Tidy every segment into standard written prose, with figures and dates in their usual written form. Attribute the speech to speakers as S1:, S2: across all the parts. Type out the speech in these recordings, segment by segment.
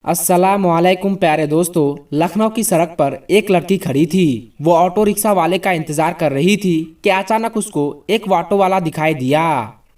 S1: अस्सलामुअलैकुम प्यारे दोस्तों। लखनऊ की सड़क पर एक लड़की खड़ी थी। वो ऑटो रिक्शा वाले का इंतजार कर रही थी कि अचानक उसको एक ऑटो वाला दिखाई दिया।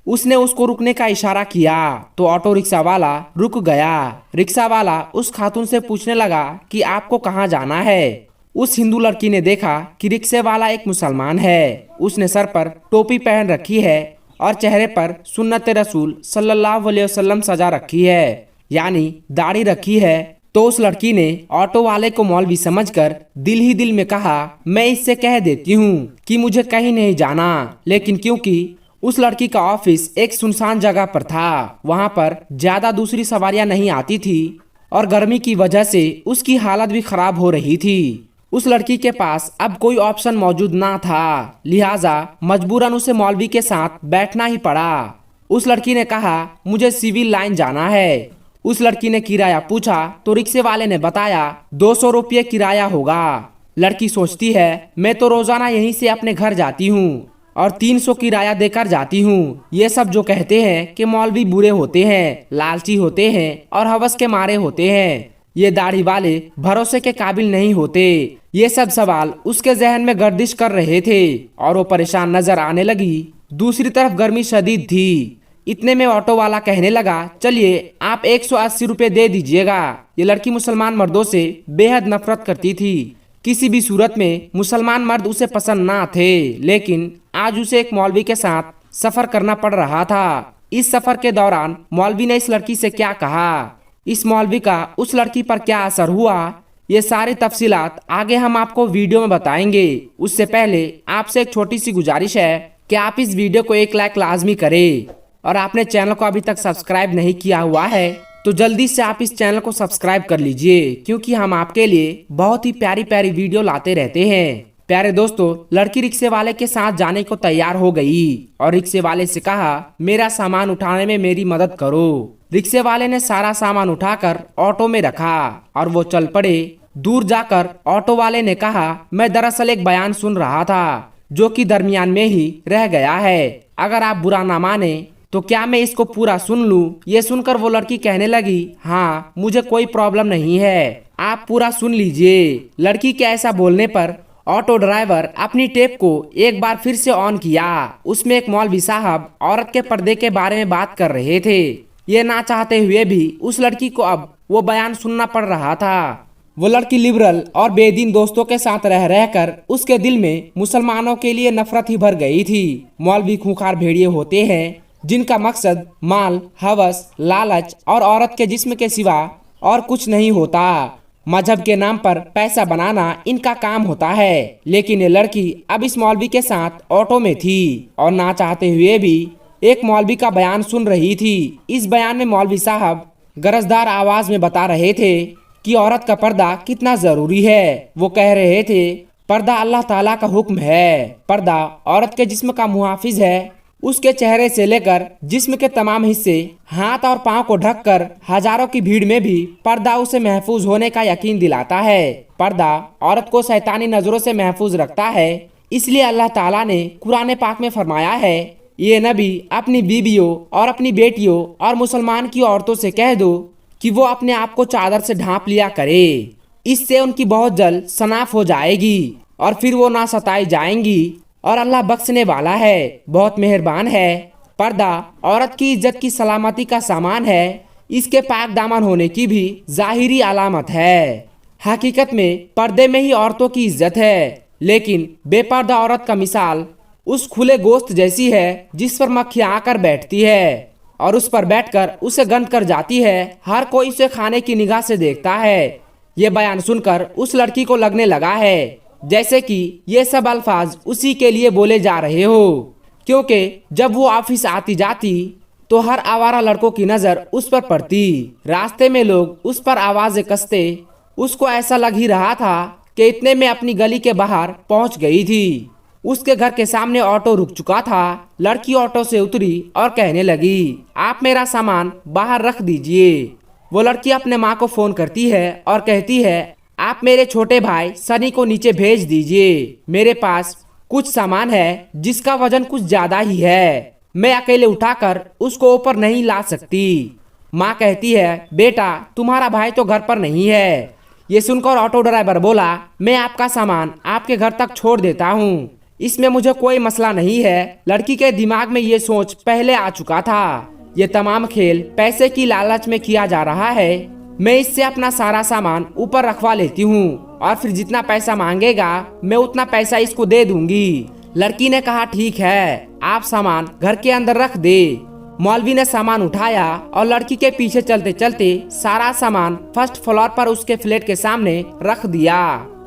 S1: उसने उसको रुकने का इशारा किया तो ऑटो रिक्शा वाला रुक गया। रिक्शा वाला उस खातून से पूछने लगा कि आपको कहाँ जाना है। उस हिंदू लड़की ने देखा कि रिक्शे वाला एक मुसलमान है। उसने सर पर टोपी पहन रखी है और चेहरे पर सुन्नत रसूल सल्लल्लाहु अलैहि वसल्लम सजा रखी है, यानी दाढ़ी रखी है। तो उस लड़की ने ऑटो वाले को मौलवी समझकर दिल ही दिल में कहा, मैं इससे कह देती हूँ कि मुझे कहीं नहीं जाना। लेकिन क्योंकि उस लड़की का ऑफिस एक सुनसान जगह पर था, वहाँ पर ज्यादा दूसरी सवारियां नहीं आती थी और गर्मी की वजह से उसकी हालत भी खराब हो रही थी। उस लड़की के पास अब कोई ऑप्शन मौजूद ना था, लिहाजा मजबूरन उसे मौलवी के साथ बैठना ही पड़ा। उस लड़की ने कहा, मुझे सिविल लाइन जाना है। उस लड़की ने किराया पूछा तो रिक्शे वाले ने बताया 200 रुपये किराया होगा। लड़की सोचती है, मैं तो रोजाना यहीं से अपने घर जाती हूँ और 300 किराया देकर जाती हूँ। ये सब जो कहते हैं कि मौलवी बुरे होते हैं, लालची होते हैं और हवस के मारे होते हैं, ये दाढ़ी वाले भरोसे के काबिल नहीं होते, ये सब सवाल उसके जहन में गर्दिश कर रहे थे और वो परेशान नजर आने लगी। दूसरी तरफ गर्मी शदीद थी। इतने में ऑटो वाला कहने लगा, चलिए आप 180 रुपये दे दीजिएगा। ये लड़की मुसलमान मर्दों से बेहद नफरत करती थी। किसी भी सूरत में मुसलमान मर्द उसे पसंद ना थे, लेकिन आज उसे एक मौलवी के साथ सफर करना पड़ रहा था। इस सफर के दौरान मौलवी ने इस लड़की से क्या कहा, इस मौलवी का उस लड़की पर क्या असर हुआ, ये सारी तफसीलात आगे हम आपको वीडियो में बताएंगे। उससे पहले आपसे एक छोटी सी गुजारिश है कि आप इस वीडियो को 1 लाइक लाजमी करें और आपने चैनल को अभी तक सब्सक्राइब नहीं किया हुआ है तो जल्दी से आप इस चैनल को सब्सक्राइब कर लीजिए, क्योंकि हम आपके लिए बहुत ही प्यारी प्यारी वीडियो लाते रहते हैं। प्यारे दोस्तों, लड़की रिक्शे वाले के साथ जाने को तैयार हो गई और रिक्शे वाले से कहा, मेरा सामान उठाने में मेरी मदद करो। रिक्शे वाले ने सारा सामान उठाकर ऑटो में रखा और वो चल पड़े। दूर जाकर ऑटो वाले ने कहा, मैं दरअसल एक बयान सुन रहा था जो कि दरमियान में ही रह गया है। अगर आप बुरा ना माने तो क्या मैं इसको पूरा सुन लूं? ये सुनकर वो लड़की कहने लगी, हाँ मुझे कोई प्रॉब्लम नहीं है, आप पूरा सुन लीजिए। लड़की के ऐसा बोलने पर ऑटो ड्राइवर अपनी टेप को एक बार फिर से ऑन किया। उसमें एक मौलवी साहब औरत के पर्दे के बारे में बात कर रहे थे। ये ना चाहते हुए भी उस लड़की को अब वो बयान सुनना पड़ रहा था। वो लड़की लिबरल और बेदीन दोस्तों के साथ रह रहकर उसके दिल में मुसलमानों के लिए नफरत ही भर गई थी। मौलवी खूंखार भेड़िए होते हैं जिनका मकसद माल, हवस, लालच और औरत के जिस्म के सिवा और कुछ नहीं होता। मजहब के नाम पर पैसा बनाना इनका काम होता है। लेकिन ये लड़की अब इस मौलवी के साथ ऑटो में थी और ना चाहते हुए भी एक मौलवी का बयान सुन रही थी। इस बयान में मौलवी साहब गरजदार आवाज में बता रहे थे कि औरत का पर्दा कितना जरूरी है। वो कह रहे थे, पर्दा अल्लाह ताला का हुक्म है। पर्दा औरत के जिस्म का मुहाफिज है। उसके चेहरे से लेकर जिस्म के तमाम हिस्से, हाथ और पांव को ढककर हजारों की भीड़ में भी पर्दा उसे महफूज होने का यकीन दिलाता है। पर्दा औरत को शैतानी नजरों से महफूज रखता है। इसलिए अल्लाह ताला ने कुरान पाक में फरमाया है, ये नबी अपनी बीबियों और अपनी बेटियों और मुसलमान की औरतों से कह दो कि वो अपने आप को चादर से ढांप लिया करे। इससे उनकी बहुत जल्द शनाख्त हो जाएगी और फिर वो ना सताई जाएंगी और अल्लाह बख्शने वाला है, बहुत मेहरबान है। पर्दा औरत की इज्जत की सलामती का सामान है। इसके पाक दामन होने की भी जाहिरी अलामत है। हकीकत में पर्दे में ही औरतों की इज्जत है। लेकिन बेपर्दा औरत का मिसाल उस खुले गोश्त जैसी है जिस पर मक्खियां आकर बैठती है और उस पर बैठकर उसे गंध कर जाती है। हर कोई उसे खाने की निगाह से देखता है। ये बयान सुनकर उस लड़की को लगने लगा है जैसे कि ये सब अल्फाज उसी के लिए बोले जा रहे हो, क्योंकि जब वो ऑफिस आती जाती तो हर आवारा लड़कों की नजर उस पर पड़ती। रास्ते में लोग उस पर आवाजें कसते। उसको ऐसा लग ही रहा था कि इतने में अपनी गली के बाहर पहुंच गई थी। उसके घर के सामने ऑटो रुक चुका था। लड़की ऑटो से उतरी और कहने लगी, आप मेरा सामान बाहर रख दीजिए। वो लड़की अपने माँ को फोन करती है और कहती है, आप मेरे छोटे भाई सनी को नीचे भेज दीजिए। मेरे पास कुछ सामान है जिसका वजन कुछ ज्यादा ही है, मैं अकेले उठाकर उसको ऊपर नहीं ला सकती। माँ कहती है, बेटा तुम्हारा भाई तो घर पर नहीं है। ये सुनकर ऑटो ड्राइवर बोला, मैं आपका सामान आपके घर तक छोड़ देता हूँ, इसमें मुझे कोई मसला नहीं है। लड़की के दिमाग में ये सोच पहले आ चुका था, ये तमाम खेल पैसे की लालच में किया जा रहा है। मैं इससे अपना सारा सामान ऊपर रखवा लेती हूँ और फिर जितना पैसा मांगेगा मैं उतना पैसा इसको दे दूंगी। लड़की ने कहा, ठीक है, आप सामान घर के अंदर रख दे। मौलवी ने सामान उठाया और लड़की के पीछे चलते चलते सारा सामान फर्स्ट फ्लोर पर उसके फ्लैट के सामने रख दिया।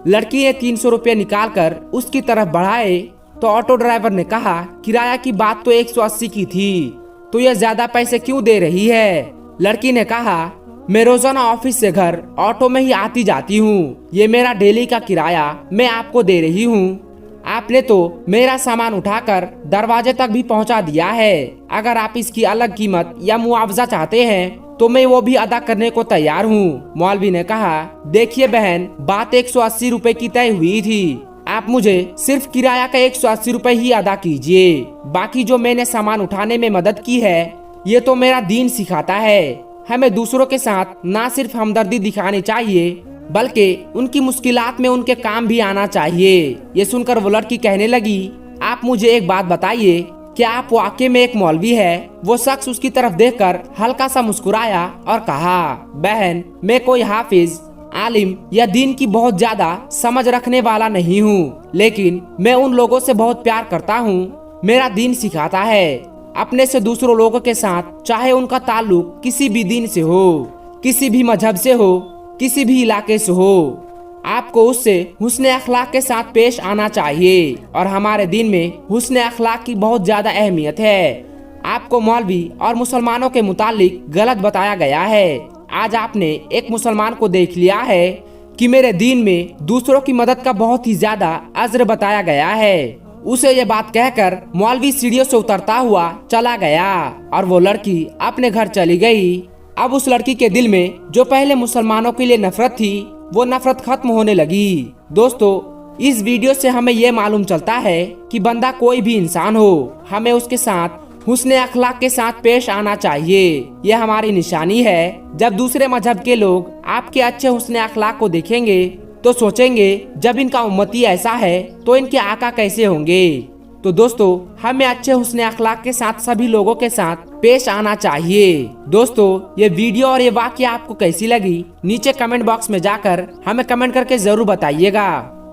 S1: लड़की ने 300 रुपये निकाल कर उसकी तरफ बढ़ाए तो ऑटो ड्राइवर ने कहा, किराया की बात तो 180 की थी, तो यह ज्यादा पैसे क्यों दे रही है? लड़की ने कहा, मैं रोजाना ऑफिस से घर ऑटो में ही आती जाती हूँ, ये मेरा डेली का किराया मैं आपको दे रही हूँ। आपने तो मेरा सामान उठाकर दरवाजे तक भी पहुंचा दिया है। अगर आप इसकी अलग कीमत या मुआवजा चाहते हैं तो मैं वो भी अदा करने को तैयार हूँ। मौलवी ने कहा, देखिए बहन, बात 180 रुपए की तय हुई थी, आप मुझे सिर्फ किराया का 180 रुपए ही अदा कीजिए। बाकी जो मैंने सामान उठाने में मदद की है ये तो मेरा दीन सिखाता है, हमें दूसरों के साथ ना सिर्फ हमदर्दी दिखानी चाहिए बल्कि उनकी मुश्किलात में उनके काम भी आना चाहिए। ये सुनकर वो लड़की कहने लगी, आप मुझे एक बात बताइए, क्या आप वाकई में एक मौलवी है? वो शख्स उसकी तरफ देखकर हल्का सा मुस्कुराया और कहा, बहन, मैं कोई हाफिज, आलिम या दीन की बहुत ज्यादा समझ रखने वाला नहीं हूँ, लेकिन मैं उन लोगों से बहुत प्यार करता हूँ। मेरा दीन सिखाता है अपने से दूसरों लोगों के साथ, चाहे उनका ताल्लुक किसी भी दीन से हो, किसी भी मजहब से हो, किसी भी इलाके से हो, आपको उससे हुस्न अखलाक के साथ पेश आना चाहिए। और हमारे दीन में हुस्न अखलाक की बहुत ज्यादा अहमियत है। आपको मौलवी और मुसलमानों के मुतालिक गलत बताया गया है। आज आपने एक मुसलमान को देख लिया है कि मेरे दीन में दूसरों की मदद का बहुत ही ज्यादा अज्र बताया गया है। उसे ये बात कहकर मौलवी सीढ़ियों से उतरता हुआ चला गया और वो लड़की अपने घर चली गई। अब उस लड़की के दिल में जो पहले मुसलमानों के लिए नफरत थी वो नफरत खत्म होने लगी। दोस्तों, इस वीडियो से हमें ये मालूम चलता है कि बंदा कोई भी इंसान हो, हमें उसके साथ हुस्न अखलाक के साथ पेश आना चाहिए। यह हमारी निशानी है। जब दूसरे मजहब के लोग आपके अच्छे हुस्न अखलाक को देखेंगे तो सोचेंगे, जब इनका उम्मती ऐसा है तो इनके आका कैसे होंगे। तो दोस्तों, हमें अच्छे हुस्न अखलाक के साथ सभी लोगों के साथ पेश आना चाहिए। दोस्तों, ये वीडियो और ये वाकया आपको कैसी लगी नीचे कमेंट बॉक्स में जाकर हमें कमेंट करके जरूर बताइएगा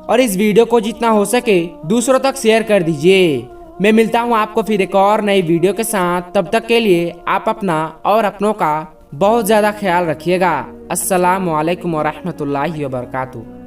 S1: और इस वीडियो को जितना हो सके दूसरों तक शेयर कर दीजिए। मैं मिलता हूँ आपको फिर एक और नई वीडियो के साथ। तब तक के लिए आप अपना और अपनों का बहुत ज्यादा ख्याल रखिएगा। अस्सलामु अलैकुम व रहमतुल्लाहि व बरकातुहू।